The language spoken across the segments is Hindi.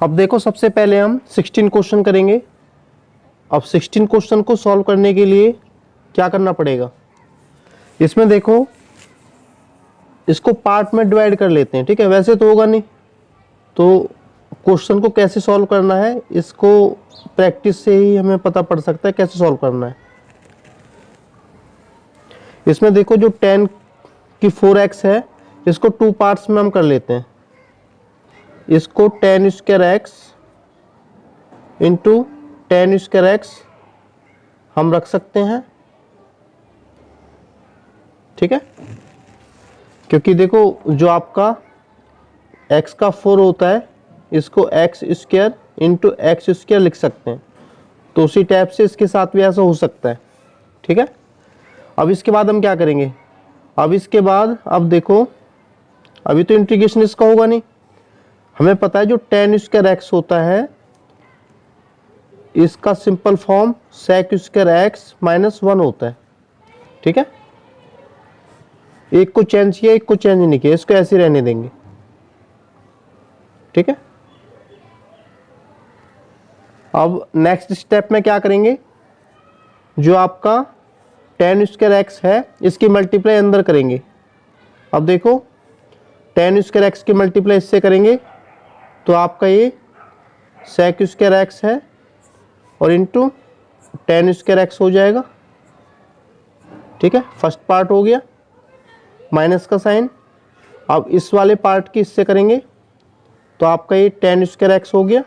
अब देखो सबसे पहले हम 16 क्वेश्चन करेंगे। अब 16 क्वेश्चन को सॉल्व करने के लिए क्या करना पड़ेगा, इसमें देखो इसको पार्ट में डिवाइड कर लेते हैं। ठीक है, वैसे तो होगा नहीं, तो क्वेश्चन को कैसे सॉल्व करना है इसको प्रैक्टिस से ही हमें पता पड़ सकता है कैसे सॉल्व करना है। इसमें देखो जो 10 की 4x है इसको 2 पार्ट्स में हम कर लेते हैं। इसको 10 square x into 10 square x हम रख सकते हैं। ठीक है, क्योंकि देखो जो आपका x का 4 होता है इसको x square into x square लिख सकते हैं, तो उसी टाइप से इसके साथ भी ऐसा हो सकता है। ठीक है, अब इसके बाद हम क्या करेंगे, अब इसके बाद अब देखो अभी तो इंटीग्रेशन इसका होगा नहीं, हमें पता है जो 10 स्क्वायर एक्स होता है इसका simple form sec square x minus 1 होता है। ठीक है, एक को चेंज किया एक को चेंज नहीं किया, इसको ऐसे रहने देंगे। ठीक है, अब नेक्स्ट स्टेप में क्या करेंगे, जो आपका 10 स्क्वायर एक्स है इसकी मल्टीप्लाई अंदर करेंगे। अब देखो 10 स्क्वायर एक्स की मल्टीप्लाई इससे करेंगे तो आपका ये sec स्क्वायर एक्स है और इंटू 10 स्क्वायर एक्स हो जाएगा। ठीक है, फर्स्ट पार्ट हो गया, माइनस का साइन। अब इस वाले पार्ट की इससे करेंगे तो आपका ये 10 स्क्वायर एक्स हो गया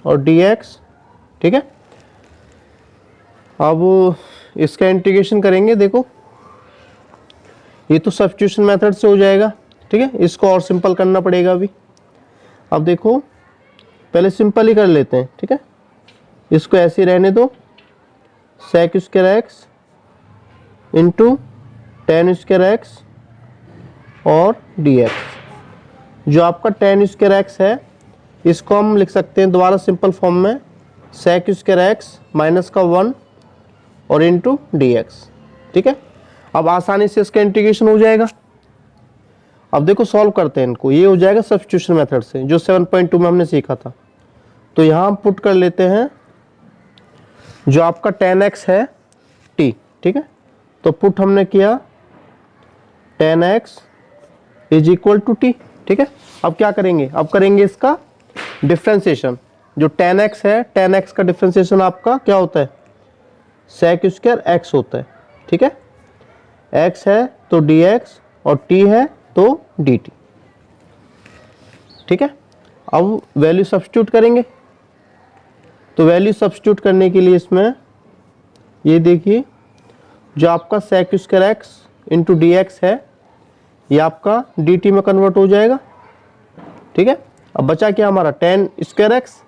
और dx। ठीक है, अब इसका इंटीग्रेशन करेंगे। देखो ये तो सब्स्टिट्यूशन मेथड से हो जाएगा। ठीक है, इसको और सिंपल करना पड़ेगा अभी। अब देखो पहले सिंपल ही कर लेते हैं। ठीक है, इसको ऐसे रहने दो, sec square x into 10 square x और dx। जो आपका 10 स्क्वायर एक्स है इसको हम लिख सकते हैं दोबारा सिंपल फॉर्म में sec स्क्वायर एक्स माइनस का 1 और इंटू dx। ठीक है, अब आसानी से इसका इंटीग्रेशन हो जाएगा। अब देखो सॉल्व करते हैं इनको, ये हो जाएगा सब्स्टिट्यूशन मेथड से जो 7.2 में हमने सीखा था। तो यहाँ हम पुट कर लेते हैं जो आपका 10x है t। ठीक है, तो पुट हमने किया 10x is equal to t। ठीक है, अब क्या करेंगे, अब करेंगे इसका डिफ्रेंसिएशन। जो 10x है 10x का डिफ्रेंसिएशन आपका क्या होता है, sec स्क्वायर x होता है। ठीक है, x है तो dx और t है तो dt। ठीक है, अब वैल्यू सब्स्टिट्यूट करेंगे। तो वैल्यू सब्स्टिट्यूट करने के लिए इसमें ये देखिए जो आपका sec square x into D x है ये आपका dt में कन्वर्ट हो जाएगा। ठीक है, अब बचा क्या हमारा 10 स्क्वायर एक्स,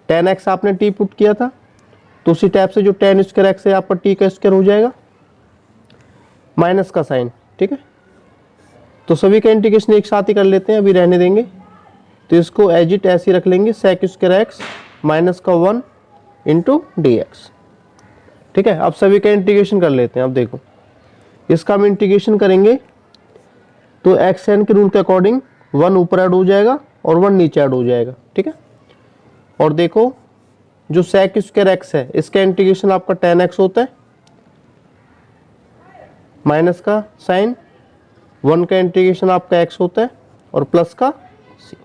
10x आपने t पुट किया था तो उसी टाइप से जो 10 स्क्वायर एक्स है आपका t का स्क्वायर हो जाएगा, माइनस का साइन। ठीक है, तो सभी का इंटीग्रेशन एक साथ ही कर लेते हैं, अभी रहने देंगे। तो इसको एज इट ऐसे रख लेंगे sec स्क्वायर एक्स माइनस का 1 इंटू डी एक्स। ठीक है, अब सभी का इंटीग्रेशन कर लेते हैं। अब देखो इसका हम इंटीग्रेशन करेंगे तो एक्स एन के रूल के अकॉर्डिंग 1 ऊपर ऐड हो जाएगा और 1 नीचे ऐड हो जाएगा। ठीक है, और देखो जो sec स्क्वायर एक्स है इसका इंटीग्रेशन आपका 10x होता है, माइनस का साइन, 1 का इंटीग्रेशन आपका x होता है और प्लस का c।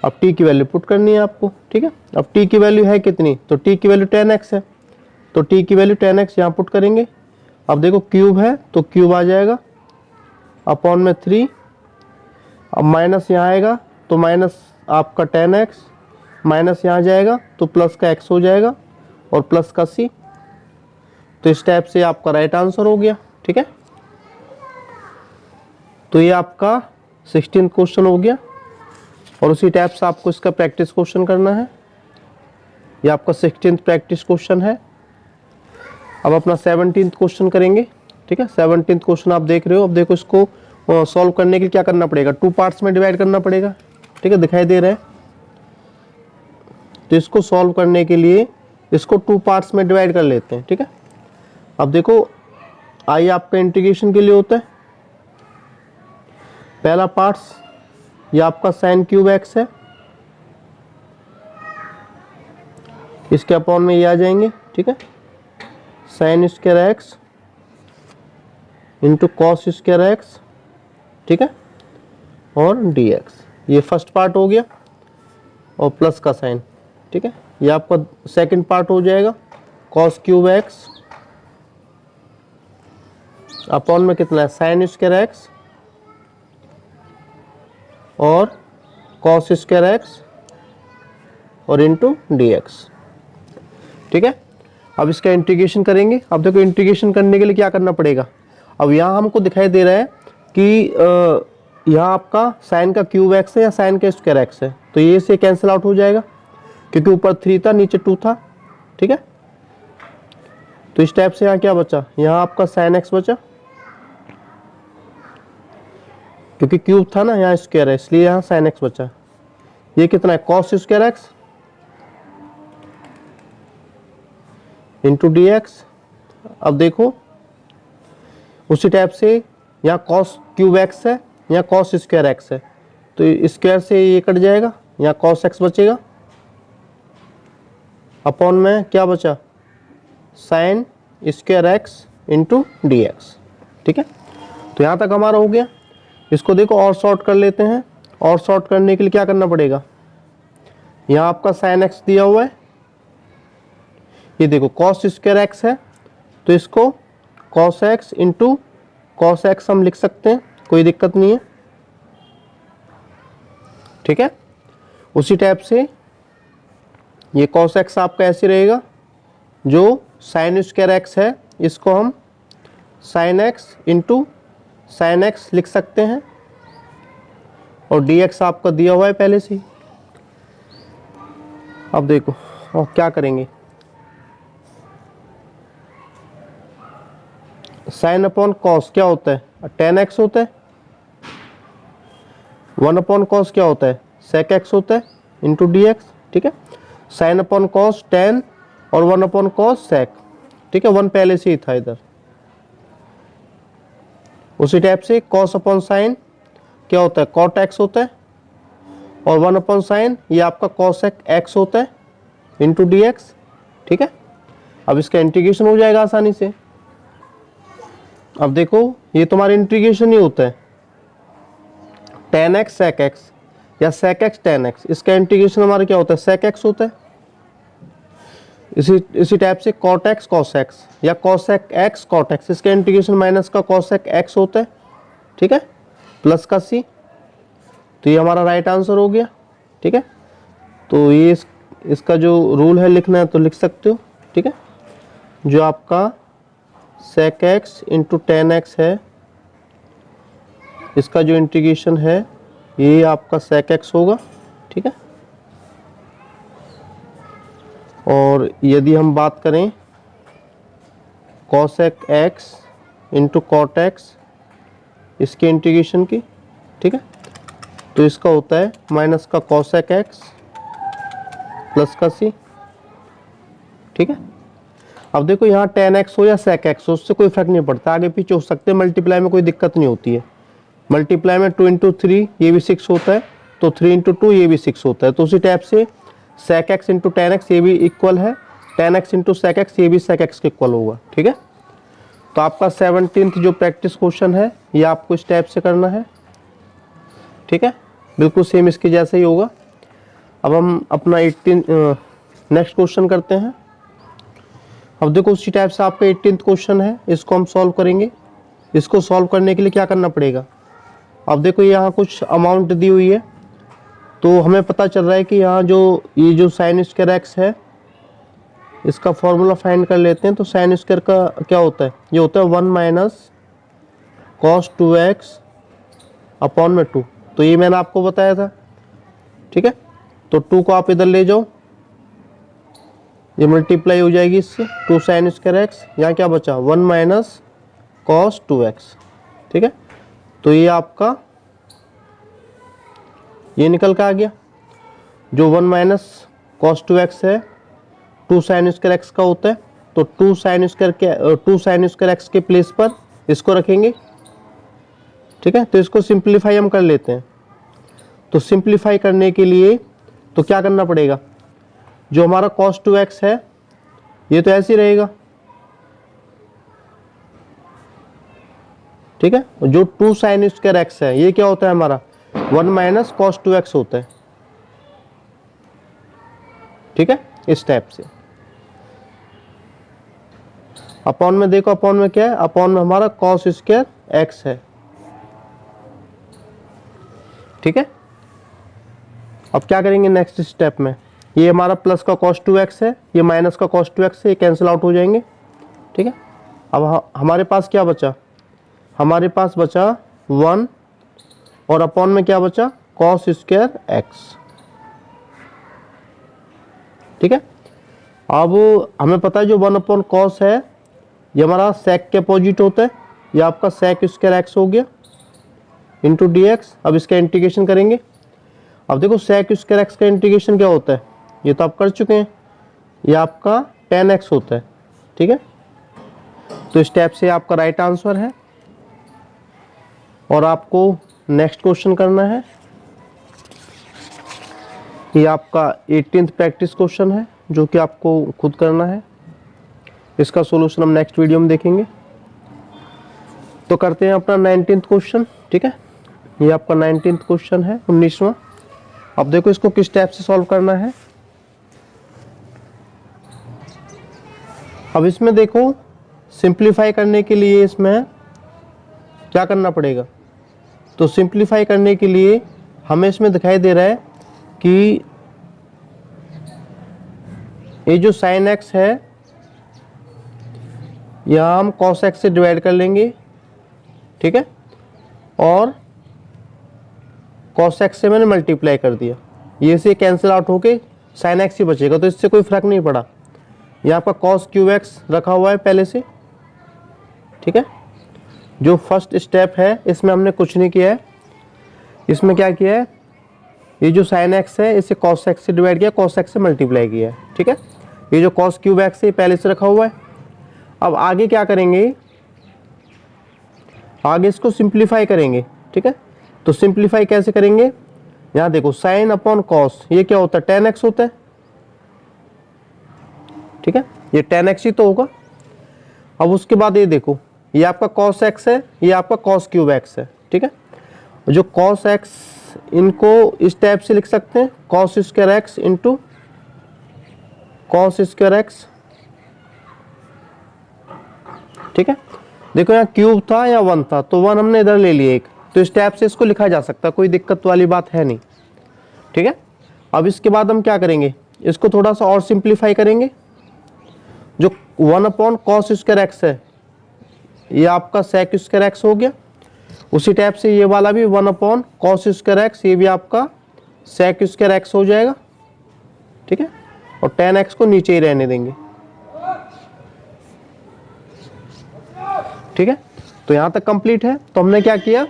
अब t की वैल्यू पुट करनी है आपको। ठीक है, अब t की वैल्यू है कितनी, तो t की वैल्यू 10x है तो t की वैल्यू 10x यहाँ पुट करेंगे। अब देखो क्यूब है तो क्यूब आ जाएगा अपॉन में 3। अब माइनस यहाँ आएगा तो माइनस आपका 10x, माइनस यहाँ जाएगा तो प्लस का x हो जाएगा और प्लस का c। तो इस टाइप से आपका राइट आंसर हो गया। ठीक है, तो ये आपका 16 क्वेश्चन हो गया और उसी टाइप से आपको इसका प्रैक्टिस क्वेश्चन करना है। ये आपका 16th प्रैक्टिस क्वेश्चन है। अब अपना 17th क्वेश्चन करेंगे। ठीक है, 17th क्वेश्चन आप देख रहे हो। अब देखो इसको सॉल्व करने के लिए क्या करना पड़ेगा, 2 पार्ट्स में डिवाइड करना पड़ेगा। ठीक है, दिखाई दे रहा है। तो इसको सॉल्व करने के लिए इसको 2 पार्ट्स में डिवाइड कर लेते हैं। ठीक है, अब देखो आई आपका इंटीग्रेशन के लिए होता है। पहला पार्ट्स ये आपका साइन क्यूब एक्स है, इसके अपॉन में ये आ जाएंगे, ठीक है, sine square x into cos square x, ठीक है, और डी एक्स। ये फर्स्ट पार्ट हो गया और प्लस का साइन, ठीक है। ये आपका सेकंड पार्ट हो जाएगा, कॉस क्यूब एक्स अपॉन में कितना है, साइन स्क्वायर एक्स और कॉस स्क्वायर एक्स और इंटू डी एक्स, ठीक है। अब इसका इंटीग्रेशन करेंगे। अब देखो इंटीग्रेशन करने के लिए क्या करना पड़ेगा। अब यहाँ हमको दिखाई दे रहा है कि यहाँ आपका साइन का क्यूब एक्स है या साइन का स्क्वायर एक्स है, तो ये से कैंसिल आउट हो जाएगा क्योंकि ऊपर 3 था नीचे 2 था, ठीक है। तो इस टाइप से यहाँ क्या बचा, यहाँ आपका साइन एक्स बचा क्योंकि क्यूब था ना, यहाँ स्क्वायर है इसलिए यहाँ साइन एक्स बचा। ये कितना है, cos square x into D x. अब देखो उसी टाइप से यहाँ कॉस क्यूब एक्स है, यहाँ कॉस स्क्वायर एक्स है, तो स्क्वायर से ये कट जाएगा, यहाँ कॉस एक्स बचेगा अपॉन में क्या बचा, sine square x into D X, ठीक है। तो यहाँ तक हमारा हो गया। इसको देखो और शॉर्ट कर लेते हैं। और शॉर्ट करने के लिए क्या करना पड़ेगा, यहाँ आपका साइन एक्स दिया हुआ है, ये देखो कॉस स्क्वायर एक्स है तो इसको cos x into cos x हम लिख सकते हैं, कोई दिक्कत नहीं है, ठीक है। उसी टाइप से ये कॉस एक्स आपका ऐसे रहेगा, जो साइन स्क्वायर एक्स है इसको हम sine x into sine x लिख सकते हैं और डी एक्स आपका दिया हुआ है पहले से ही। अब देखो और क्या करेंगे, साइन अपॉन कॉस क्या होता है, टेन एक्स होता है, 1 अपॉन कॉस क्या होता है, सेक एक्स होता है इंटू डी एक्स, ठीक है। साइन अपॉन कॉस 10 और 1 अपॉन कॉस सेक, ठीक है, 1 पहले से ही था इधर। उसी टाइप से कॉस अपॉन साइन क्या होता है, कॉट एक्स होता है और 1 अपॉन साइन ये आपका कॉसेक एक्स होता है इंटू डी एक्स, ठीक है। अब इसका इंटीग्रेशन हो जाएगा आसानी से। अब देखो ये तुम्हारा इंटीग्रेशन ही होता है tan x sec x या sec x tan x, इसका इंटीग्रेशन हमारा क्या होता है, sec x होता है। इसी टाइप से cot x cos x या cosec x cot x, इसका इंटीग्रेशन माइनस का cosec x होता है, ठीक है, प्लस का c। तो ये हमारा राइट आंसर हो गया, ठीक है। तो ये इसका जो रूल है लिखना है तो लिख सकते हो, ठीक है। जो आपका sec x into ten x है, इसका जो इंटीग्रेशन है ये आपका sec x होगा, ठीक है। और यदि हम बात करें cosec x into cot x इसके इंटीग्रेशन की, ठीक है, तो इसका होता है माइनस का cosec x प्लस का c, ठीक है। अब देखो यहाँ tan x हो या sec x हो उससे कोई फर्क नहीं पड़ता, आगे पीछे हो सकते हैं, मल्टीप्लाई में कोई दिक्कत नहीं होती है। मल्टीप्लाई में 2 इंटू 3 ये भी 6 होता है, तो 3 इंटू 2 ये भी 6 होता है। तो उसी टाइप से sec x into ten x ये भी इक्वल है, tan x into sec x ये भी sec x के इक्वल होगा, ठीक है। तो आपका 17th जो प्रैक्टिस क्वेश्चन है ये आपको इस टाइप से करना है, ठीक है, बिल्कुल सेम इसके जैसे ही होगा। अब हम अपना 18 नेक्स्ट क्वेश्चन करते हैं। अब देखो उसी टाइप से आपका 18th क्वेश्चन है, इसको हम सॉल्व करेंगे। इसको सॉल्व करने के लिए क्या करना पड़ेगा, अब देखो यहाँ कुछ अमाउंट दी हुई है, तो हमें पता चल रहा है कि यहाँ ये जो साइन स्क्वायर एक्स है इसका फॉर्मूला फाइंड कर लेते हैं। तो साइन स्क्वायर का क्या होता है, ये होता है 1 माइनस कॉस 2x अपॉन में 2, तो ये मैंने आपको बताया था, ठीक है। तो 2 को आप इधर ले जाओ, ये मल्टीप्लाई हो जाएगी इससे, 2 साइन स्क्वायर एक्स, यहाँ क्या बचा 1 माइनस कॉस 2x, ठीक है। तो ये आपका ये निकल के आ गया, जो 1 माइनस कॉस 2x है 2 साइन स्क्वायर एक्स का होता है, तो 2 साइन स्क्वायर एक्स के प्लेस पर इसको रखेंगे, ठीक है। तो इसको सिंप्लीफाई हम कर लेते हैं, तो सिंप्लीफाई करने के लिए तो क्या करना पड़ेगा, जो हमारा cos 2x है ये तो ऐसे ही रहेगा, ठीक है। जो 2 sin स्क्वायर x है ये क्या होता है हमारा 1 माइनस cos 2x होता है, ठीक है। इस टाइप से अपॉन में देखो, अपॉन में क्या है, अपॉन में हमारा cos स्क्वायर x है, ठीक है। अब क्या करेंगे नेक्स्ट स्टेप में, ये हमारा प्लस का cos 2x है, ये माइनस का cos 2x है, ये कैंसिल आउट हो जाएंगे, ठीक है। अब हमारे पास क्या बचा, हमारे पास बचा 1 और अपॉन में क्या बचा cos स्क्वायर x, ठीक है। अब हमें पता है जो 1 अपॉन cos है ये हमारा sec के अपोजिट होता है, ये आपका sec स्क्वायर x हो गया इंटू dx। अब इसका इंटीग्रेशन करेंगे, अब देखो sec स्क्वायर x का इंटीग्रेशन क्या होता है, ये तो आप कर चुके हैं, ये आपका tan x होता है, ठीक है। तो इस स्टेप से आपका राइट आंसर है। और आपको नेक्स्ट क्वेश्चन करना है, ये आपका 18th प्रैक्टिस क्वेश्चन है जो कि आपको खुद करना है, इसका सॉल्यूशन हम नेक्स्ट वीडियो में देखेंगे। तो करते हैं अपना 19th क्वेश्चन, ठीक है। ये आपका 19th क्वेश्चन है 19वां। अब देखो इसको किस टाइप से सॉल्व करना है। अब इसमें देखो सिंप्लीफाई करने के लिए इसमें क्या करना पड़ेगा, तो सिंप्लीफाई करने के लिए हमें इसमें दिखाई दे रहा है कि ये जो sin x है यहाँ हम cos x से डिवाइड कर लेंगे, ठीक है। और cos x से मैंने मल्टीप्लाई कर दिया, ये से कैंसिल आउट होके sin x ही बचेगा, तो इससे कोई फर्क नहीं पड़ा। यहाँ आपका cos क्यूब x रखा हुआ है पहले से, ठीक है। जो फर्स्ट स्टेप है इसमें हमने कुछ नहीं किया है, इसमें क्या किया है, ये जो sin x है इसे cos x से डिवाइड किया, cos x से मल्टीप्लाई किया है, ठीक है। ये जो cos क्यूब x है पहले से रखा हुआ है। अब आगे क्या करेंगे, आगे इसको सिंप्लीफाई करेंगे, ठीक है। तो सिंप्लीफाई कैसे करेंगे, यहाँ देखो sin अपॉन cos ये क्या होता है tan x होता है, ठीक है। ये tan x ही तो होगा। अब उसके बाद ये देखो ये आपका cos x है, ये आपका cos क्यूब x है, ठीक है। जो cos x इनको इस टाइप से लिख सकते हैं cos square x into cos square x, ठीक है। देखो यहाँ क्यूब था या 1 था, तो 1 हमने इधर ले लिया एक, तो इस टाइप से इसको लिखा जा सकता है, कोई दिक्कत वाली बात है नहीं, ठीक है। अब इसके बाद हम क्या करेंगे, इसको थोड़ा सा और सिंप्लीफाई करेंगे। जो 1 अपॉन cos स्क्वायर x है ये आपका sec स्क्वायर x हो गया, उसी टाइप से ये वाला भी 1 अपॉन cos स्क्वायर x ये भी आपका sec स्क्वायर x हो जाएगा, ठीक है। और tan x को नीचे ही रहने देंगे, ठीक है। तो यहाँ तक कंप्लीट है। तो हमने क्या किया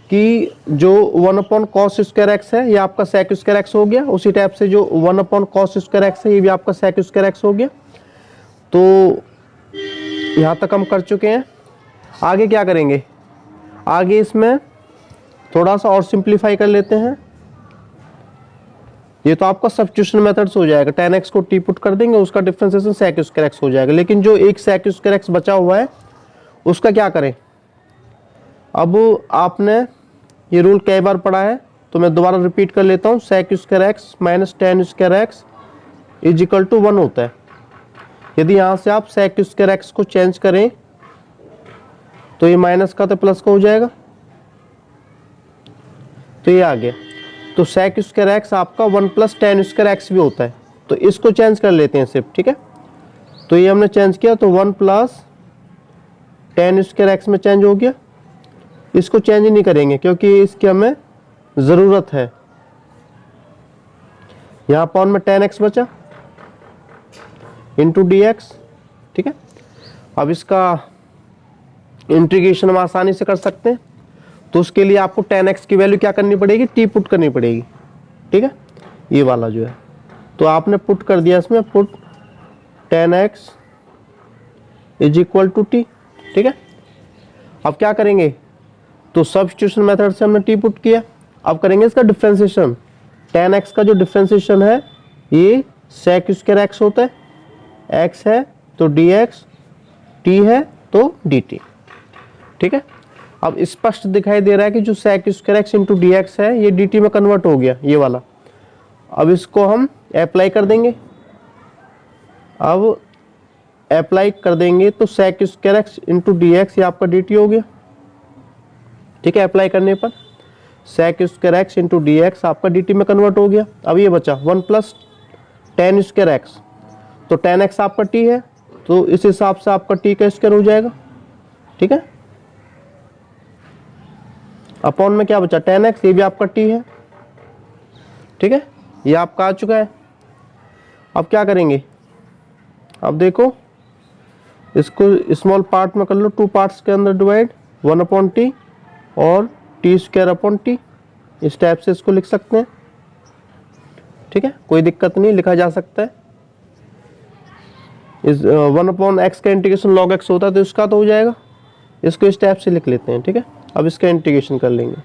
कि जो 1 अपॉन cos स्क्वायर x है ये आपका sec स्क्वायर x हो गया, उसी टाइप से जो 1 अपॉन cos स्क्वायर x है ये भी आपका sec स्क्वायर x हो गया। तो यहाँ तक हम कर चुके हैं। आगे क्या करेंगे, आगे इसमें थोड़ा सा और सिंप्लीफाई कर लेते हैं। ये तो आपका सब्स्टिट्यूशन मेथड से हो जाएगा, tan x को t पुट कर देंगे, उसका डिफरेंशिएशन sec स्क्वायर x हो जाएगा। लेकिन जो एक sec स्क्वायर x बचा हुआ है उसका क्या करें, अब आपने ये रूल कई बार पढ़ा है तो मैं दोबारा रिपीट कर लेता हूँ। sec square x minus tan square x is equal to 1 होता है। यदि यहाँ से आप sec स्क्वायर x को चेंज करें तो ये माइनस का तो प्लस का हो जाएगा, तो ये आ गया। तो sec स्क्वायर x आपका 1 प्लस tan स्क्वायर x भी होता है, तो इसको चेंज कर लेते हैं सिर्फ, ठीक है। तो ये हमने चेंज किया, तो 1 प्लस tan स्क्वायर x में चेंज हो गया। इसको चेंज नहीं करेंगे क्योंकि इसकी हमें ज़रूरत है। यहाँ अपॉन में tan x बचा इंटू dx, ठीक है। अब इसका इंटीग्रेशन हम आसानी से कर सकते हैं, तो उसके लिए आपको tan x की वैल्यू क्या करनी पड़ेगी, t पुट करनी पड़ेगी, ठीक है। ये वाला जो है तो आपने पुट कर दिया इसमें, put tan x is equal to t, ठीक है। अब क्या करेंगे, तो सब्स्टिट्यूशन मेथड से हमने t पुट किया, अब करेंगे इसका डिफ्रेंसिएशन। tan x का जो डिफ्रेंसिएशन है ये sec स्क्वायर x होता है, x है तो dx, t है तो dt। ठीक है, अब स्पष्ट दिखाई दे रहा है कि जो sec square x into D x है ये dt में कन्वर्ट हो गया, ये वाला। अब इसको हम अप्लाई कर देंगे। अब अप्लाई कर देंगे तो sec square x into D x ये आपका dt हो गया। ठीक है, अप्लाई करने पर sec square x into D x आपका dt में कन्वर्ट हो गया। अब ये बचा 1 प्लस tan स्क्वायर x, तो tan x आपका t है तो इस हिसाब से आपका t का स्क्वायर हो जाएगा। ठीक है, अपॉन में क्या बचा tan x, ये भी आपका t है। ठीक है, ये आपका आ चुका है। अब क्या करेंगे, अब देखो इसको स्मॉल पार्ट में कर लो, 2 पार्ट्स के अंदर डिवाइड, 1 अपॉन टी और टी स्क्वायर अपॉन टी, इस टाइप से इसको लिख सकते हैं। ठीक है, कोई दिक्कत नहीं, लिखा जा सकता है। इस 1 अपॉन एक्स का इंटीग्रेशन log x होता है तो इसका तो हो जाएगा, इसको इस टाइप से लिख लेते हैं। ठीक है, अब इसका इंटीग्रेशन कर लेंगे।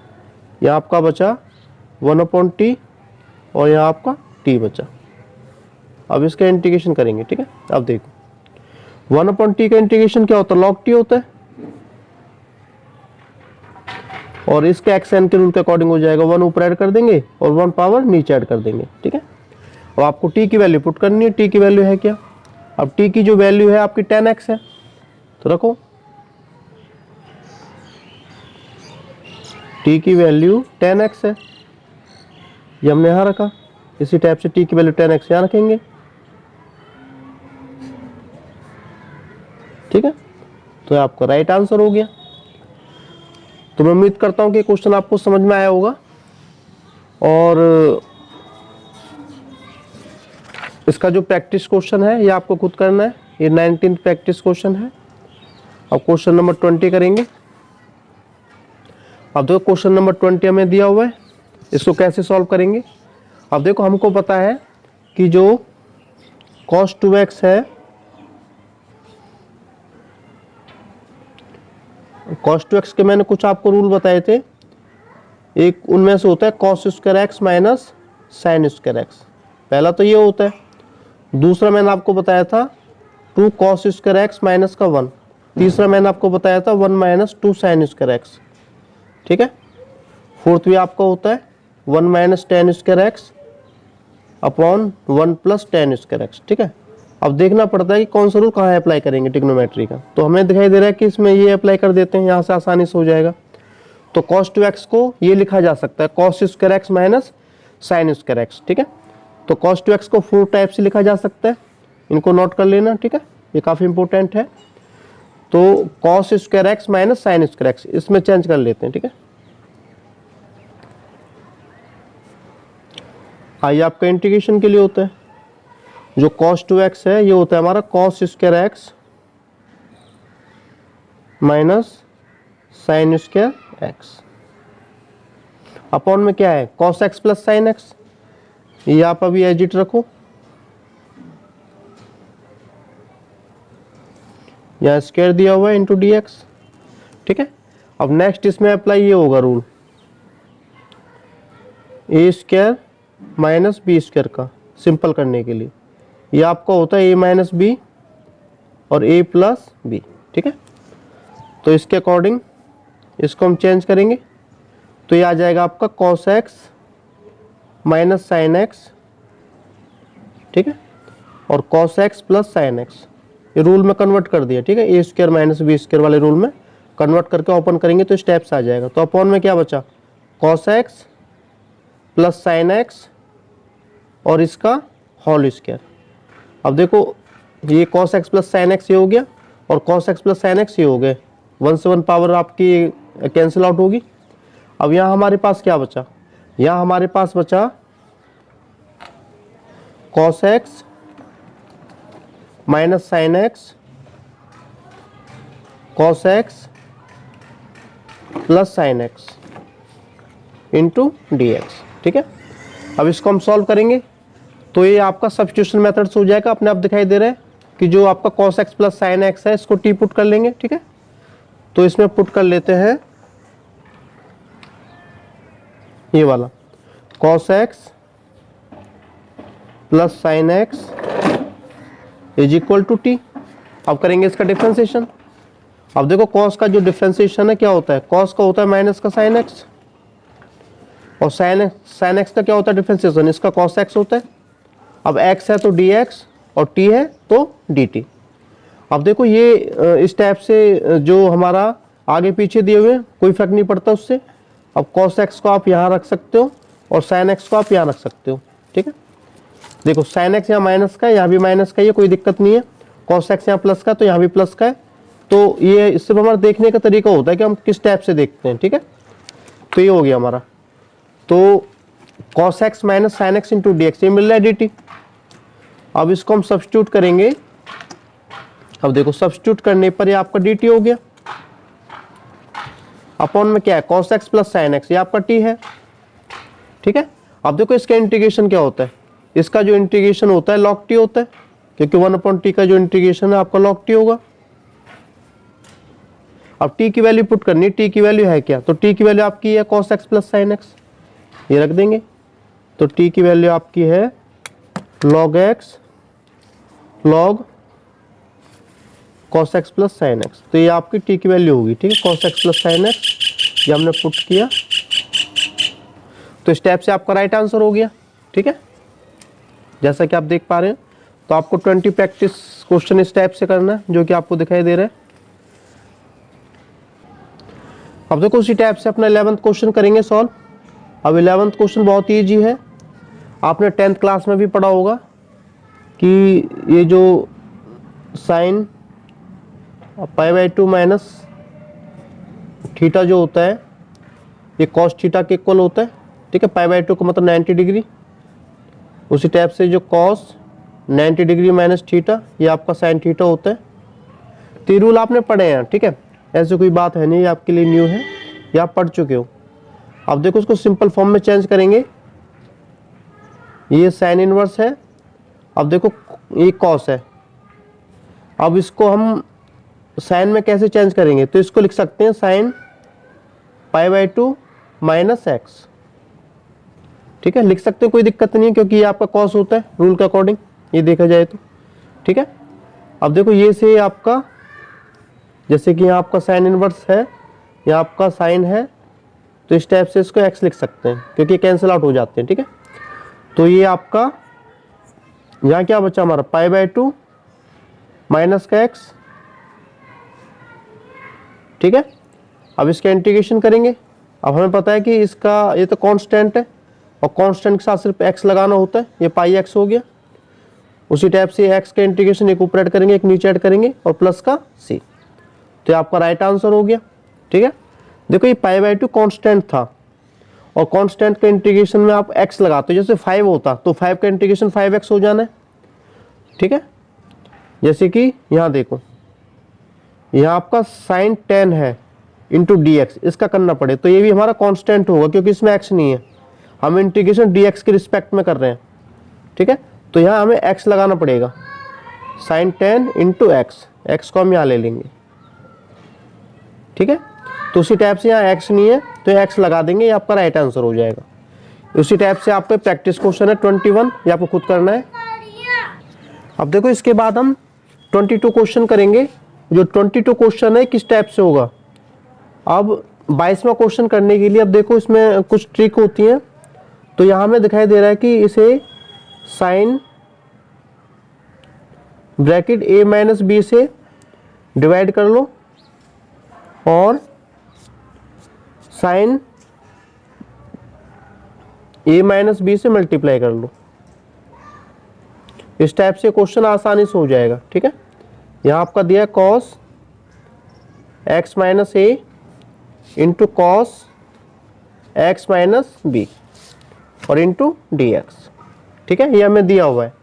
यहाँ आपका बचा 1 अपॉन टी और यहाँ आपका t बचा। अब इसका इंटीग्रेशन करेंगे। ठीक है, अब देखो 1 अपॉन टी का इंटीग्रेशन क्या होता है, log t होता है, और इसके एक्स एन के रूल के अकॉर्डिंग हो जाएगा। 1 ऊपर ऐड कर देंगे और 1 पावर नीचे ऐड कर देंगे। ठीक है, अब आपको t की वैल्यू पुट करनी है। t की वैल्यू है क्या, अब t की जो वैल्यू है आपकी tan x है, तो रखो t की वैल्यू tan x है, ये हमने यहाँ रखा। इसी टाइप से t की वैल्यू tan x यहाँ रखेंगे। ठीक है, तो आपका राइट आंसर हो गया। तो मैं उम्मीद करता हूँ कि क्वेश्चन आपको समझ में आया होगा, और इसका जो प्रैक्टिस क्वेश्चन है ये आपको खुद करना है। ये 19th प्रैक्टिस क्वेश्चन है। अब क्वेश्चन नंबर 20 करेंगे। अब देखो क्वेश्चन नंबर 20 हमें दिया हुआ है, इसको कैसे सॉल्व करेंगे। अब देखो हमको पता है कि जो cos 2x है, cos 2x के मैंने कुछ आपको रूल बताए थे। एक उनमें से होता है cos square x minus sine square x, पहला तो ये होता है। दूसरा मैंने आपको बताया था 2 cos स्क्वायर x माइनस का 1। तीसरा मैंने आपको बताया था 1 माइनस 2 साइन स्क्वायर x। ठीक है, फोर्थ भी आपका होता है 1 minus tan square x upon 1 plus tan square x। ठीक है, अब देखना पड़ता है कि कौन सा रूल कहाँ अप्लाई करेंगे ट्रिग्नोमेट्री का। तो हमें दिखाई दे रहा है कि इसमें ये अप्लाई कर देते हैं, यहाँ से आसानी से हो जाएगा। तो cos 2x को ये लिखा जा सकता है cos square x minus sine square x। ठीक है, तो cos 2x को 4 टाइप से लिखा जा सकता है, इनको नोट कर लेना। ठीक है, ये काफ़ी इंपॉर्टेंट है। तो cos square x minus sine square x इसमें चेंज कर लेते हैं। ठीक है, आइए आपका इंटीग्रेशन के लिए होता है, जो cos 2x है ये होता है हमारा cos square x minus sine square x, upon में क्या है cos x plus sine x। ये आप अभी एज इट रखो, यहाँ स्क्वायर दिया हुआ है इंटू डी एक्स। ठीक है, अब नेक्स्ट इसमें अप्लाई ये होगा रूल ए स्क्वायर माइनस बी स्क्वायर का, सिंपल करने के लिए। ये आपका होता है ए माइनस बी और ए प्लस बी। ठीक है, तो इसके अकॉर्डिंग इसको हम चेंज करेंगे, तो ये आ जाएगा आपका cos x minus sine x. ठीक है, और cos x plus sine x, ये रूल में कन्वर्ट कर दिया। ठीक है, ए स्क्वायर माइनस बी स्क्वायर वाले रूल में कन्वर्ट करके ओपन करेंगे तो स्टेप्स आ जाएगा। तो अपॉन में क्या बचा cos x plus sine x और इसका होल स्क्वायर। अब देखो ये cos x plus sine x ये हो गया और cos x plus sine x ये हो गए, 1 से 1 पावर आपकी कैंसिल आउट होगी। अब यहाँ हमारे पास क्या बचा, यहाँ हमारे पास बचा cos x minus sine x cos x plus sine x into D X. ठीक है, अब इसको हम सॉल्व करेंगे तो ये आपका सब्स्टिट्यूशन मेथड से हो जाएगा। अपने आप दिखाई दे रहा है कि जो आपका cos x plus sine x है इसको t पुट कर लेंगे। ठीक है, तो इसमें पुट कर लेते हैं ये वाला cos x plus sine x is equal to T. अब करेंगे इसका डिफ्रेंसिएशन। अब देखो cos का जो डिफ्रेंसिएशन है क्या होता है, cos का होता है माइनस का साइन x, और साइन x का क्या होता है डिफ्रेंसिएशन, इसका cos x होता है। अब x है तो dx और t है तो dt। अब देखो ये इस टाइप से जो हमारा आगे पीछे दिए हुए कोई फर्क नहीं पड़ता उससे। अब cos x को आप यहाँ रख सकते हो और sin x को आप यहाँ रख सकते हो, ठीक है। देखो sin x यहाँ माइनस का है, यहाँ भी माइनस का है, कोई दिक्कत नहीं है। cos x यहाँ प्लस का, तो यहाँ भी प्लस का है। तो ये सिर्फ हमारा देखने का तरीका होता है कि हम किस टाइप से देखते हैं, ठीक है। तो ये हो गया हमारा, तो cos x minus sine x into D x, ये मिल रहा है dt। अब इसको हम सब्स्टिट्यूट करेंगे। अब देखो सब्स्टिट्यूट करने पर ये आपका dt हो गया, अपॉन में क्या है cos x plus sine x, ये आपका t है, ठीक है। अब देखो इसका इंटीग्रेशन क्या होता है, इसका जो इंटीग्रेशन होता है log t होता है, क्योंकि 1/t का जो इंटीग्रेशन है आपका log t होगा। अब t की वैल्यू पुट करनी, t की वैल्यू है क्या, तो t की वैल्यू आपकी है cos x plus sine x, ये रख देंगे। तो t की वैल्यू आपकी है log x log cos x plus sine x, तो ये आपकी t की वैल्यू होगी, ठीक है। cos x plus sine x ये हमने पुट किया, तो इस टाइप से आपका राइट आंसर हो गया, ठीक है, जैसा कि आप देख पा रहे हैं। तो आपको 20 प्रैक्टिस क्वेश्चन इस टाइप से करना है जो कि आपको दिखाई दे रहा है। अब देखो उसी टाइप से अपना 11th क्वेश्चन करेंगे सॉल्व। अब 11th क्वेश्चन बहुत ईजी है, आपने 10th क्लास में भी पढ़ा होगा कि ये जो साइन π/2 माइनस थीटा जो होता है ये cos थीटा के इक्वल होता है, ठीक है। π/2 का मतलब 90 डिग्री, उसी टाइप से जो cos 90 डिग्री माइनस थीटा ये आपका साइन थीटा होता है। तो ये रूल आपने पढ़े हैं, ठीक है, ऐसे कोई बात है नहीं, ये आपके लिए न्यू है, ये आप पढ़ चुके हो। अब देखो उसको सिंपल फॉर्म में चेंज करेंगे, ये साइन इनवर्स है, अब देखो ये cos है। अब इसको हम साइन में कैसे चेंज करेंगे, तो इसको लिख सकते हैं साइन π/2 माइनस एक्स, ठीक है, लिख सकते हो, कोई दिक्कत नहीं है, क्योंकि ये आपका cos होता है रूल के अकॉर्डिंग, ये देखा जाए तो, ठीक है। अब देखो ये से आपका, जैसे कि यहाँ आपका साइन इनवर्स है, यहाँ आपका साइन है, तो इस टाइप से इसको x लिख सकते हैं, क्योंकि कैंसिल आउट हो जाते हैं, ठीक है। तो ये आपका यहाँ क्या बचा हमारा π/2 माइनस का x, ठीक है। अब इसका इंटीग्रेशन करेंगे। अब हमें पता है कि इसका ये तो कांस्टेंट है, और कांस्टेंट के साथ सिर्फ x लगाना होता है, ये πx हो गया। उसी टाइप से x का इंटीग्रेशन एक ऊपर ऐड करेंगे एक नीचे ऐड करेंगे और प्लस का c, तो आपका राइट आंसर हो गया, ठीक है। देखो ये π/2 कांस्टेंट था, और कांस्टेंट का इंटीग्रेशन में आप x लगाते हो, जैसे 5 होता तो 5 का इंटीग्रेशन 5x हो जाना है, ठीक है। जैसे कि यहाँ देखो, यहाँ आपका साइन 10 है इंटू dx, इसका करना पड़े तो ये भी हमारा कांस्टेंट होगा, क्योंकि इसमें x नहीं है, हम इंटीग्रेशन dx के रिस्पेक्ट में कर रहे हैं, ठीक है। तो यहाँ हमें x लगाना पड़ेगा, साइन 10 इंटू x को हम यहाँ ले लेंगे, ठीक है। तो उसी टाइप से यहाँ x नहीं है तो x लगा देंगे, ये आपका राइट आंसर हो जाएगा। उसी टाइप से आपका प्रैक्टिस क्वेश्चन है 21, ये आपको खुद करना है। अब देखो इसके बाद हम 22 क्वेश्चन करेंगे। जो 22 क्वेश्चन है किस टाइप से होगा, अब 22वां क्वेश्चन करने के लिए अब देखो इसमें कुछ ट्रिक होती है। तो यहाँ हमें दिखाई दे रहा है कि इसे sine bracket a minus B से डिवाइड कर लो और साइन a माइनस बी से मल्टीप्लाई कर लो। इस टाइप से क्वेश्चन आसानी से हो जाएगा, ठीक है। यहाँ आपका दिया है cos x minus A into cos X minus B और इंटू डी एक्स, ठीक है, ये हमें दिया हुआ है।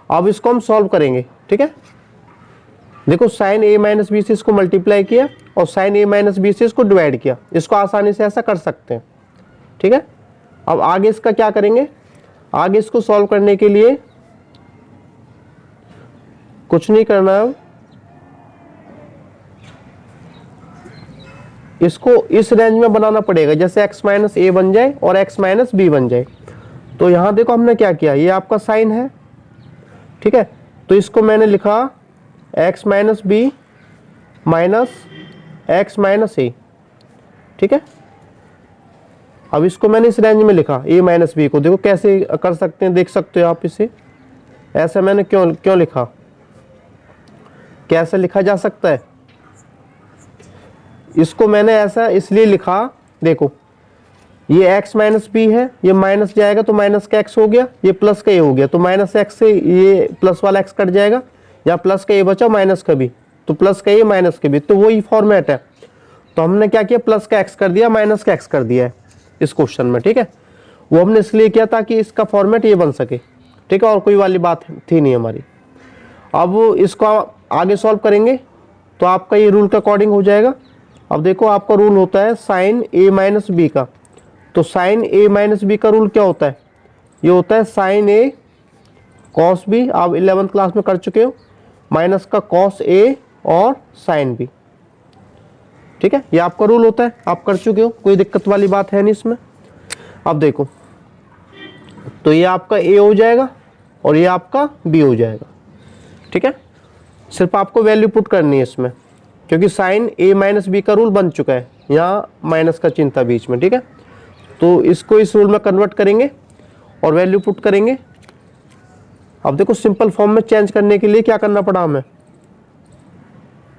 अब इसको हम सॉल्व करेंगे, ठीक है। देखो साइन a माइनस बी से इसको मल्टीप्लाई किया और साइन a माइनस बी से इसको डिवाइड किया, इसको आसानी से ऐसा कर सकते हैं, ठीक है। अब आगे इसका क्या करेंगे, आगे इसको सॉल्व करने के लिए कुछ नहीं करना है, इसको इस रेंज में बनाना पड़ेगा, जैसे x माइनस ए बन जाए और x माइनस बी बन जाए। तो यहाँ देखो हमने क्या किया, ये आपका साइन है, ठीक है, तो इसको मैंने लिखा x minus B minus X minus A, ठीक है। अब इसको मैंने इस रेंज में लिखा a माइनस बी को, देखो कैसे कर सकते हैं, देख सकते हो आप इसे, ऐसा मैंने क्यों लिखा, कैसे लिखा जा सकता है, इसको मैंने ऐसा इसलिए लिखा, देखो ये x माइनस बी है, ये माइनस जाएगा तो माइनस का x हो गया, ये प्लस का a हो गया, तो माइनस x से ये प्लस वाला x कट जाएगा, या प्लस का a बचा माइनस का b, तो प्लस का a माइनस का b, तो वही फॉर्मेट है। तो हमने क्या किया, प्लस का x कर दिया, माइनस का x कर दिया है इस क्वेश्चन में, ठीक है। वो हमने इसलिए किया ताकि इसका फॉर्मेट ये बन सके, ठीक है, और कोई वाली बात थी नहीं हमारी। अब इसको आगे सॉल्व करेंगे तो आपका ये रूल के अकॉर्डिंग हो जाएगा। अब देखो आपका रूल होता है साइन a माइनस बी का, तो साइन a माइनस बी का रूल क्या होता है, ये होता है साइन a कॉस b, आप 11th क्लास में कर चुके हो, माइनस का कॉस a और साइन b, ठीक है, ये आपका रूल होता है, आप कर चुके हो, कोई दिक्कत वाली बात है नहीं इसमें। अब देखो तो ये आपका a हो जाएगा और ये आपका b हो जाएगा, ठीक है। सिर्फ आपको वैल्यू पुट करनी है इसमें, क्योंकि साइन a माइनस बी का रूल बन चुका है, यहाँ माइनस का चिन्ह था बीच में, ठीक है। तो इसको इस रूल में कन्वर्ट करेंगे और वैल्यू पुट करेंगे। अब देखो सिंपल फॉर्म में चेंज करने के लिए क्या करना पड़ा हमें,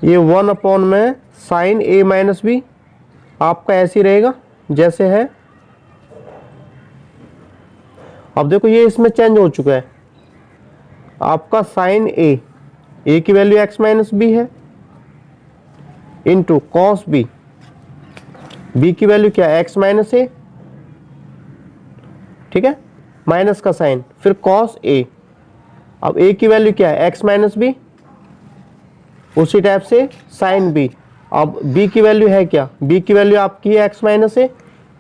ये 1 अपॉन में साइन a माइनस बी आपका ऐसे ही रहेगा जैसे है। अब देखो ये इसमें चेंज हो चुका है, आपका साइन a की वैल्यू x माइनस बी है, इंटू कॉस b की वैल्यू क्या है, x माइनस ए, ठीक है, माइनस का साइन, फिर कॉस a, अब a की वैल्यू क्या है, x माइनस बी, उसी टाइप से साइन b, अब b की वैल्यू है क्या, b की वैल्यू आपकी है x माइनस ए,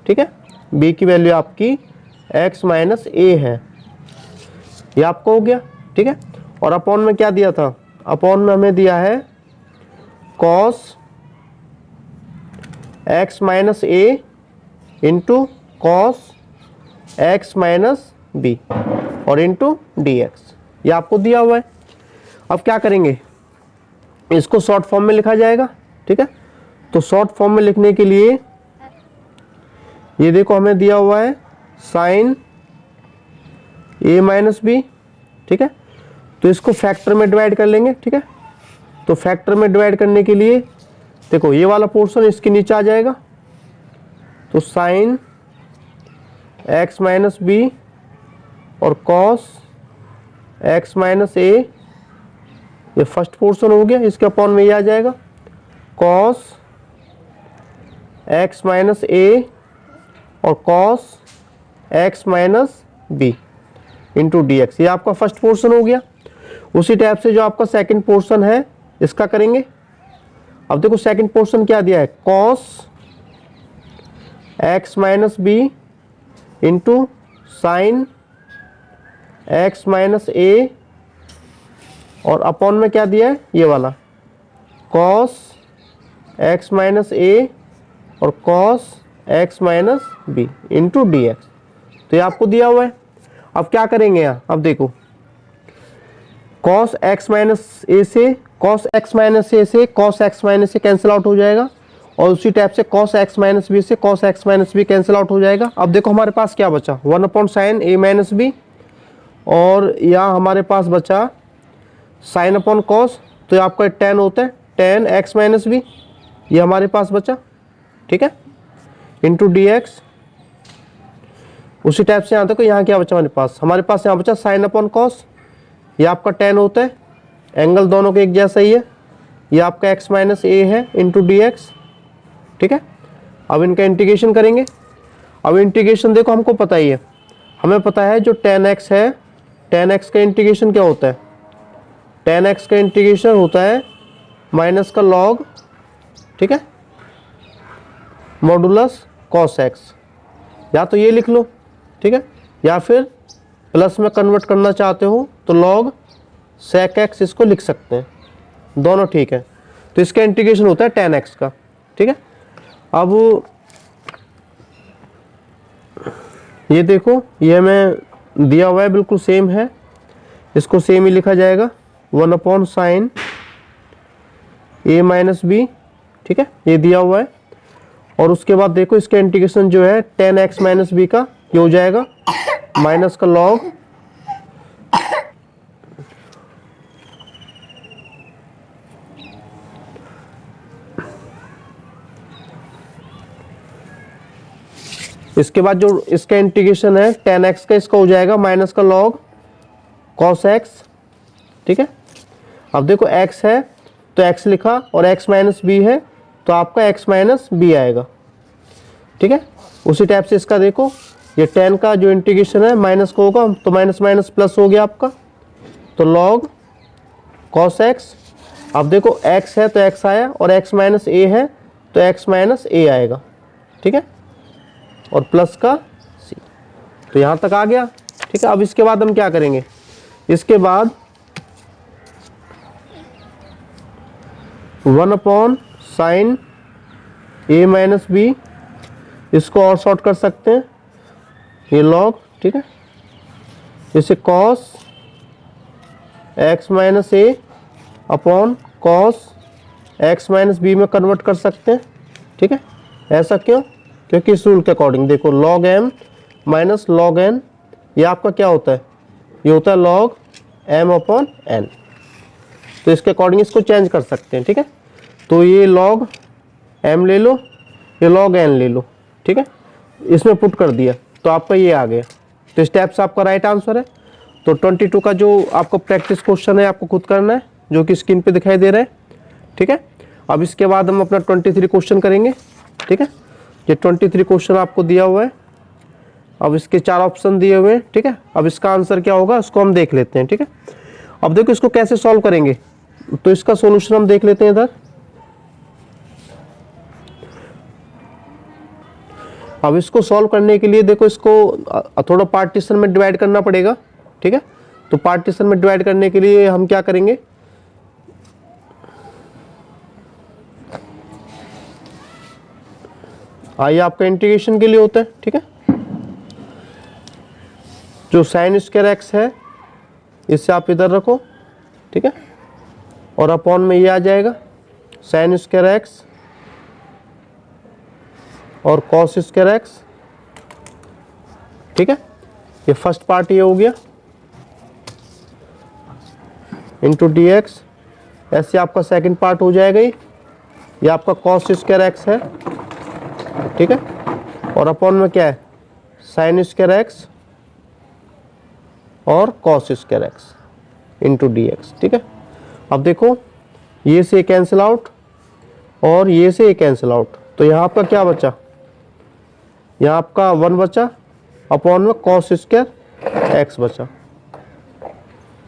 ठीक है, b की वैल्यू आपकी x माइनस ए है, ये आपको हो गया, ठीक है। और अपॉन में क्या दिया था, अपॉन में हमें दिया है cos x minus A into cos x minus B और इंटू dx, ये आपको दिया हुआ है। अब क्या करेंगे, इसको शॉर्ट फॉर्म में लिखा जाएगा, ठीक है। तो शॉर्ट फॉर्म में लिखने के लिए ये देखो हमें दिया हुआ है साइन a माइनस बी, ठीक है, तो इसको फैक्टर में डिवाइड कर लेंगे, ठीक है। तो फैक्टर में डिवाइड करने के लिए देखो ये वाला पोर्शन इसके नीचे आ जाएगा, तो साइन x माइनस बी और कॉस x माइनस ए, ये फर्स्ट पोर्शन हो गया, इसके अपॉन में ये आ जाएगा कॉस x माइनस ए और cos x minus B into dx, ये आपका फर्स्ट पोर्शन हो गया। उसी टाइप से जो आपका सेकंड पोर्शन है इसका करेंगे। अब देखो सेकंड पोर्शन क्या दिया है, cos x minus B into sine x minus A, और अपॉन में क्या दिया है, ये वाला कॉस x माइनस ए और cos x minus B into dx, तो ये आपको दिया हुआ है। अब क्या करेंगे यहाँ, अब देखो cos x माइनस ए से cos x माइनस ए से cos x minus A cancel out हो जाएगा, और उसी टाइप से cos x माइनस बी से cos x minus B cancel out हो जाएगा। अब देखो हमारे पास क्या बचा, 1 upon sine a minus B, और यहाँ हमारे पास बचा साइन अपॉन कॉस, तो ये आपका tan होता है tan x माइनस बी, ये हमारे पास बचा, ठीक है, इंटू dx। उसी टाइप से यहाँ देखो यहाँ क्या बचा हमारे पास यहाँ बचा साइन अपॉन कॉस, ये आपका tan होता है, एंगल दोनों के एक जैसा ही है, ये आपका x माइनस ए है इंटू dx, ठीक है। अब इनका इंटीग्रेशन करेंगे। अब इंटीग्रेशन देखो हमको पता ही है, हमें पता है जो tan x है, tan x का इंटीग्रेशन क्या होता है, tan x का इंटीग्रेशन होता है माइनस का लॉग, ठीक है, मॉडुलस cos x, या तो ये लिख लो, ठीक है, या फिर प्लस में कन्वर्ट करना चाहते हो तो लॉग sec x इसको लिख सकते हैं, दोनों ठीक है। तो इसका इंटीग्रेशन होता है tan x का, ठीक है। अब ये देखो, ये हमें दिया हुआ है, बिल्कुल सेम है, इसको सेम ही लिखा जाएगा, 1/sin a माइनस बी, ठीक है, ये दिया हुआ है। और उसके बाद देखो इसका इंटीग्रेशन जो है tan x माइनस बी का, ये हो जाएगा माइनस का log इसके बाद जो इसका इंटीग्रेशन है tan x का, इसका हो जाएगा माइनस का log cos x, ठीक है। अब देखो x है तो x लिखा और x माइनस बी है तो आपका x माइनस बी आएगा, ठीक है। उसी टाइप से इसका देखो, ये tan का जो इंटीग्रेशन है माइनस का होगा तो माइनस माइनस प्लस हो गया आपका, तो log cos x। अब देखो x है तो x आया और x माइनस a है तो x माइनस a आएगा, ठीक है, और प्लस का c, तो यहाँ तक आ गया, ठीक है। अब इसके बाद हम क्या करेंगे, इसके बाद 1/sin a माइनस बी, इसको और शॉर्ट कर सकते हैं, ये log, ठीक है, जैसे cos x minus a upon cos x minus B में कन्वर्ट कर सकते हैं, ठीक है। ऐसा क्यों, क्योंकि इस रूल के अकॉर्डिंग देखो log m minus log n, ये आपका क्या होता है, ये होता है log m अपॉन n, तो इसके अकॉर्डिंग इसको चेंज कर सकते हैं, ठीक है। तो ये log m ले लो, ये log n ले लो, ठीक है, इसमें पुट कर दिया तो आपका ये आ गया, तो इस टाइप से आपका राइट आंसर है। तो 22 का जो आपको प्रैक्टिस क्वेश्चन है आपको खुद करना है, जो कि स्क्रीन पे दिखाई दे रहा है, ठीक है। अब इसके बाद हम अपना 23 क्वेश्चन करेंगे, ठीक है। ये 23 क्वेश्चन आपको दिया हुआ है, अब इसके 4 ऑप्शन दिए हुए हैं, ठीक है। अब इसका आंसर क्या होगा उसको हम देख लेते हैं, ठीक है। अब देखो इसको कैसे सॉल्व करेंगे, तो इसका सॉल्यूशन हम देख लेते हैं इधर। अब इसको सॉल्व करने के लिए देखो इसको थोड़ा पार्टीशन में डिवाइड करना पड़ेगा, ठीक है। तो पार्टीशन में डिवाइड करने के लिए हम क्या करेंगे, आइए आपका इंटीग्रेशन के लिए होता है, ठीक है। जो साइन स्क्वायर एक्स है इसे आप इधर रखो, ठीक है, और अपॉन में ये आ जाएगा साइन स्क्वायर एक्स और कॉस स्क्वायर एक्स, ठीक है। ये फर्स्ट पार्ट ये हो गया इंटू डी एक्स, ऐसे आपका सेकंड पार्ट हो जाएगा, ये आपका कॉस स्क्वायर एक्स है, ठीक है, और अपॉन में क्या है साइन स्क्वायर एक्स और cos square x into D X, ठीक है। अब देखो ये से कैंसिल आउट और ये से कैंसिल आउट, तो यहाँ आपका क्या बचा, यहाँ आपका 1 बचा अपॉन में कॉस स्क्वायर एक्स बचा।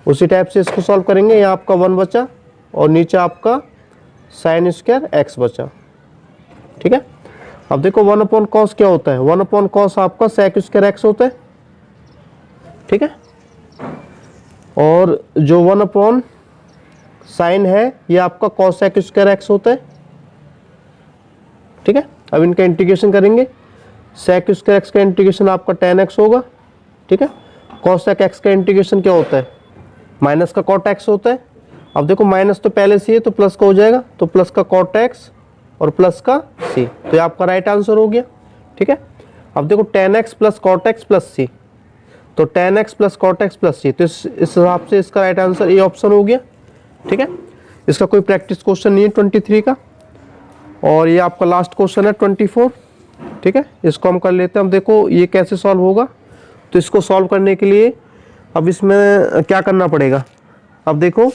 उसी टाइप से इसको सॉल्व करेंगे, यहाँ आपका 1 बचा और नीचे आपका साइन स्क्वायर एक्स बचा, ठीक है। अब देखो 1 अपॉन कॉस क्या होता है, 1 अपॉन कॉस आपका सेक स्क्वायर एक्स होता है, ठीक है, और जो 1 अपॉन साइन है ये आपका कॉस सेक स्क्वायर एक्स होता है, ठीक है। अब इनका इंटीग्रेशन करेंगे, सेक स्क्वायर एक्स का इंटीग्रेशन आपका tan x होगा, ठीक है। कॉस सेक एक्स का इंटीग्रेशन क्या होता है, माइनस का कॉट एक्स होता है। अब देखो माइनस तो पहले से है तो प्लस का हो जाएगा, तो प्लस का कॉट एक्स और प्लस का c, तो ये आपका राइट आंसर हो गया, ठीक है। अब देखो tan x plus cot x plus c, तो tan x plus cot x plus c, तो इस हिसाब से इसका राइट आंसर ए ऑप्शन हो गया, ठीक है। इसका कोई प्रैक्टिस क्वेश्चन नहीं है 23 का, और ये आपका लास्ट क्वेश्चन है 24, ठीक है। इसको हम कर लेते हैं। अब देखो ये कैसे सॉल्व होगा, तो इसको सॉल्व करने के लिए अब इसमें क्या करना पड़ेगा, अब देखो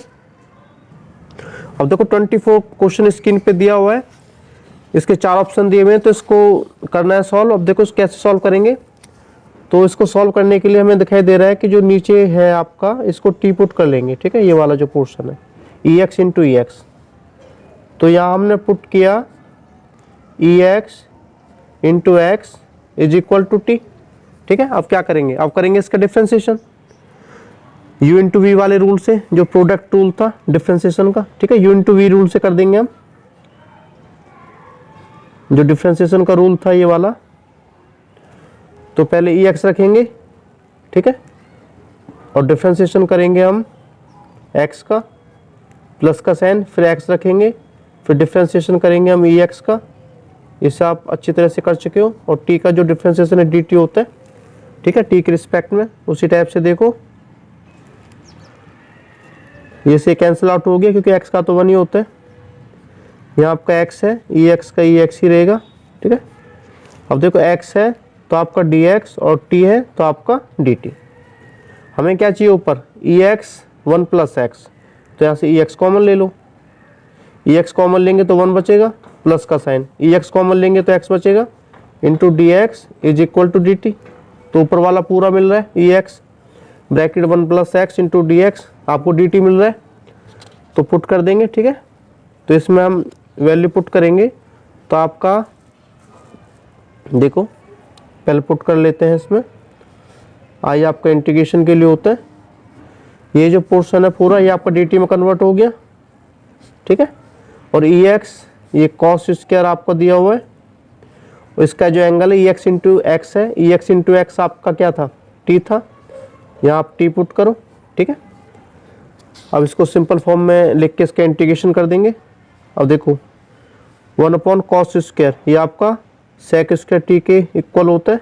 24 क्वेश्चन स्क्रीन पे दिया हुआ है, इसके 4 ऑप्शन दिए हुए हैं, तो इसको करना है सॉल्व। अब देखो इसको कैसे सॉल्व करेंगे, तो इसको सॉल्व करने के लिए हमें दिखाई दे रहा है कि जो नीचे है आपका इसको टी पुट कर लेंगे, ठीक है, ये वाला जो पोर्शन है e x into e x, तो यहाँ हमने पुट किया e x into x is equal to t, ठीक है। अब क्या करेंगे, अब करेंगे इसका डिफ्रेंसिएशन u इंटू वी वाले रूल से, जो प्रोडक्ट रूल था डिफ्रेंसिएशन का, ठीक है, u इंटू वी रूल से कर देंगे हम। जो डिफ्रेंशिएशन का रूल था ये वाला, तो पहले ई एक्स रखेंगे, ठीक है, और डिफ्रेंशिएशन करेंगे हम एक्स का, प्लस का साइन, फिर एक्स रखेंगे, फिर डिफ्रेंशिएशन करेंगे हम ई एक्स का। इसे आप अच्छी तरह से कर चुके हो। और टी का जो डिफ्रेंशिएशन है डी टी होता है, ठीक है, टी के रिस्पेक्ट में। उसी टाइप से देखो ये से कैंसिल आउट हो गया क्योंकि एक्स का तो 1 ही होता है। यहाँ आपका एक्स है, ई एक्स का ई एक्स ही रहेगा, ठीक है। अब देखो एक्स है तो आपका डी एक्स और टी है तो आपका डी टी। हमें क्या चाहिए ऊपर, ई एक्स 1 प्लस एक्स, तो यहाँ से ई एक्स कॉमन ले लो। ई एक्स कॉमन लेंगे तो 1 बचेगा, प्लस का साइन, ई एक्स कॉमन लेंगे तो एक्स बचेगा, into D x is equal to d t. तो ऊपर वाला पूरा मिल रहा है e x, bracket 1 plus x into D x, आपको डी टी मिल रहा है, तो पुट कर देंगे, ठीक है। तो इसमें हम वैल्यू पुट करेंगे तो आपका देखो पहले पुट कर लेते हैं इसमें। आई आपका इंटीग्रेशन के लिए होता है, ये जो पोर्शन है पूरा ये आपका डी टी में कन्वर्ट हो गया, ठीक है। और ई एक्स ये कॉस स्क्वायर आपको दिया हुआ है, और इसका जो एंगल है ई एक्स इंटू एक्स है, ई एक्स इंटू एक्स आपका क्या था, टी था। यहाँ आप टी पुट करो, ठीक है। अब इसको सिंपल फॉर्म में लिख के इसका इंटीग्रेशन कर देंगे। अब देखो 1/cos स्क्वायर ये आपका सेक स्क्वायर टी के इक्वल होता है।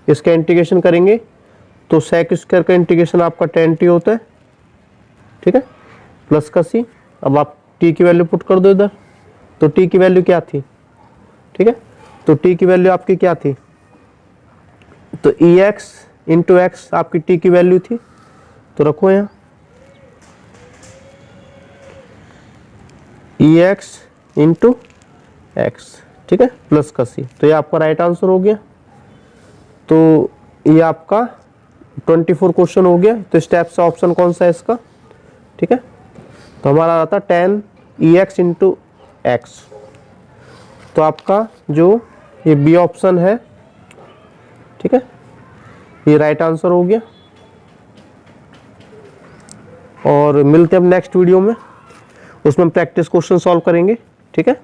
इसका इंटीग्रेशन करेंगे तो सेक स्क्वायर का इंटीग्रेशन आपका tan t होता है, ठीक है, प्लस का सी। अब आप t की वैल्यू पुट कर दो इधर, तो t की वैल्यू क्या थी, ठीक है, तो t की वैल्यू आपकी क्या थी, तो ई एक्स इंटू एक्स आपकी t की वैल्यू थी, तो रखो यहाँ ई एक्स इंटू एक्स, ठीक है, प्लस का सी। तो ये आपका राइट आंसर हो गया। तो ये आपका 24 क्वेश्चन हो गया। तो स्टेप से ऑप्शन कौन सा है इसका, ठीक है, तो हमारा आता tan ई एक्स इंटू एक्स। तो आपका जो ये बी ऑप्शन है, ठीक है, ये राइट आंसर हो गया। और मिलते हैं अब नेक्स्ट वीडियो में, उसमें हम प्रैक्टिस क्वेश्चन सॉल्व करेंगे, ठीक है।